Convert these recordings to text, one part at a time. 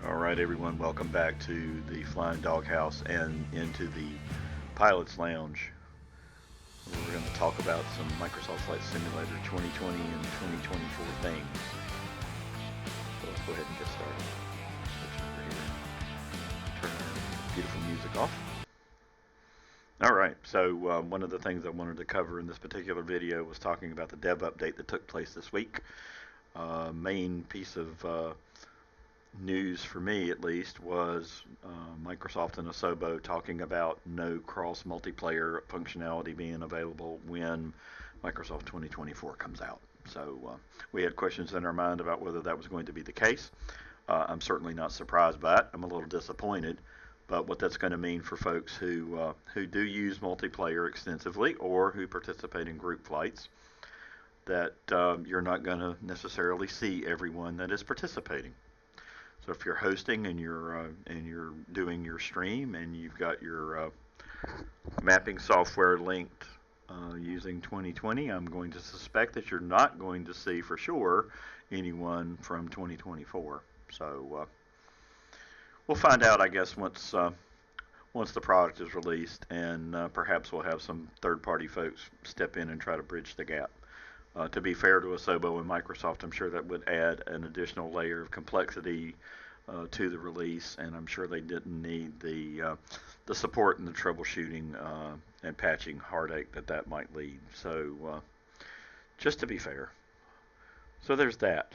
All right, everyone, welcome back to the Flying Doghouse and into the Pilot's Lounge. We're going to talk about some Microsoft Flight Simulator 2020 and 2024 things. So let's go ahead and get started. Switch over here. Turn our beautiful music off. All right, so one of the things I wanted to cover in this particular video was talking about the dev update that took place this week. Main piece of news for me at least was Microsoft and Asobo talking about no cross multiplayer functionality being available when Microsoft 2024 comes out. So we had questions in our mind about whether that was going to be the case. I'm certainly not surprised by it. I'm a little disappointed, but what that's going to mean for folks who do use multiplayer extensively or who participate in group flights, that you're not going to necessarily see everyone that is participating. So if you're hosting and you're doing your stream and you've got your mapping software linked using 2020, I'm going to suspect that you're not going to see for sure anyone from 2024. So we'll find out, I guess, once the product is released, and perhaps we'll have some third-party folks step in and try to bridge the gap. To be fair to Asobo and Microsoft, I'm sure that would add an additional layer of complexity to the release, and I'm sure they didn't need the support and the troubleshooting and patching heartache that might lead. So just to be fair. So there's that.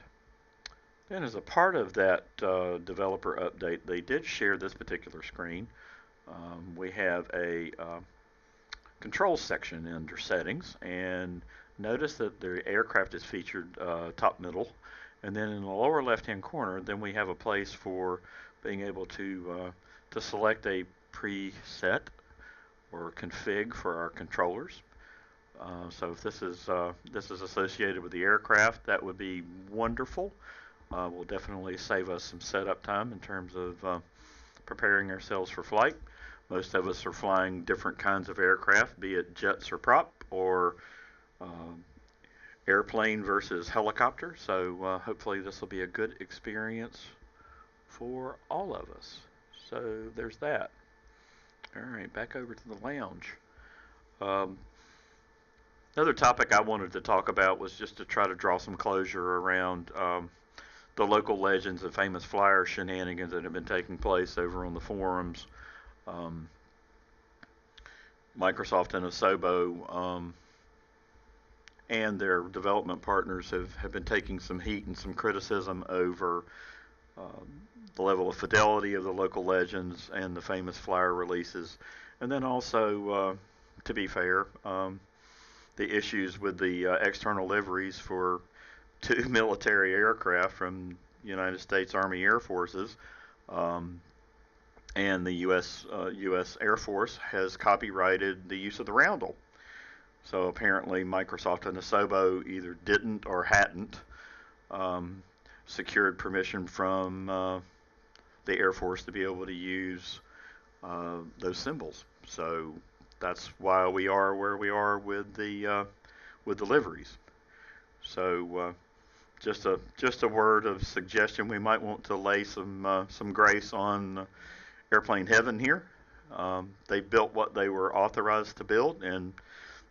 Then as a part of that developer update, they did share this particular screen. We have a controls section under settings, and notice that the aircraft is featured top middle, and then in the lower left hand corner then we have a place for being able to select a preset or config for our controllers. So if this is associated with the aircraft, that would be wonderful. Will definitely save us some setup time in terms of preparing ourselves for flight. Most of us are flying different kinds of aircraft, be it jets or prop, or airplane versus helicopter. So hopefully this will be a good experience for all of us. So there's that. All right, back over to the lounge. Another topic I wanted to talk about was just to try to draw some closure around the local legends and famous flyer shenanigans that have been taking place over on the forums. Microsoft and Asobo and their development partners have been taking some heat and some criticism over the level of fidelity of the local legends and the famous flyer releases. And then also, to be fair, the issues with the external liveries for two military aircraft from United States Army Air Forces. And the U.S. Air Force has copyrighted the use of the roundel. So apparently Microsoft and Asobo either didn't or hadn't secured permission from the Air Force to be able to use those symbols. So that's why we are where we are with the liveries. So just a word of suggestion: we might want to lay some grace on airplane heaven here. They built what they were authorized to build, and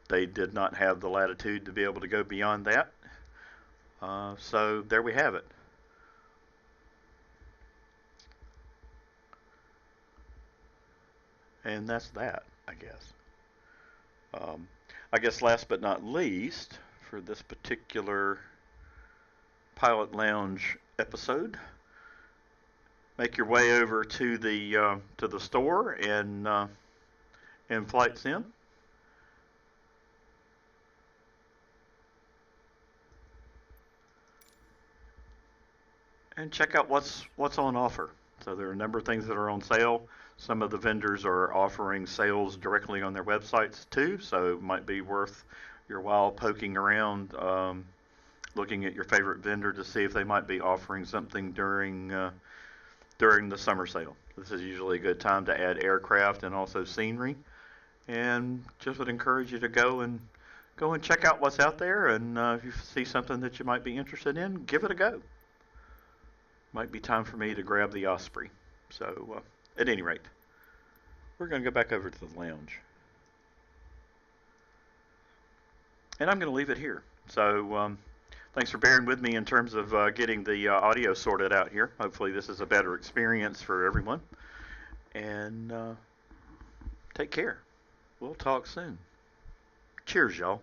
they did not have the latitude to be able to go beyond that. So there we have it. And that's that, I guess. I guess last but not least, for this particular Pilot Lounge episode, make your way over to the store in Flightsim. And check out what's on offer. So there are a number of things that are on sale. Some of the vendors are offering sales directly on their websites too, so it might be worth your while poking around, looking at your favorite vendor to see if they might be offering something during the summer sale. This is usually a good time to add aircraft and also scenery, and just would encourage you to go and check out what's out there, and if you see something that you might be interested in, give it a go. Might be time for me to grab the Osprey. So, at any rate, we're going to go back over to the lounge. And I'm going to leave it here. So, thanks for bearing with me in terms of getting the audio sorted out here. Hopefully, this is a better experience for everyone. And take care. We'll talk soon. Cheers, y'all.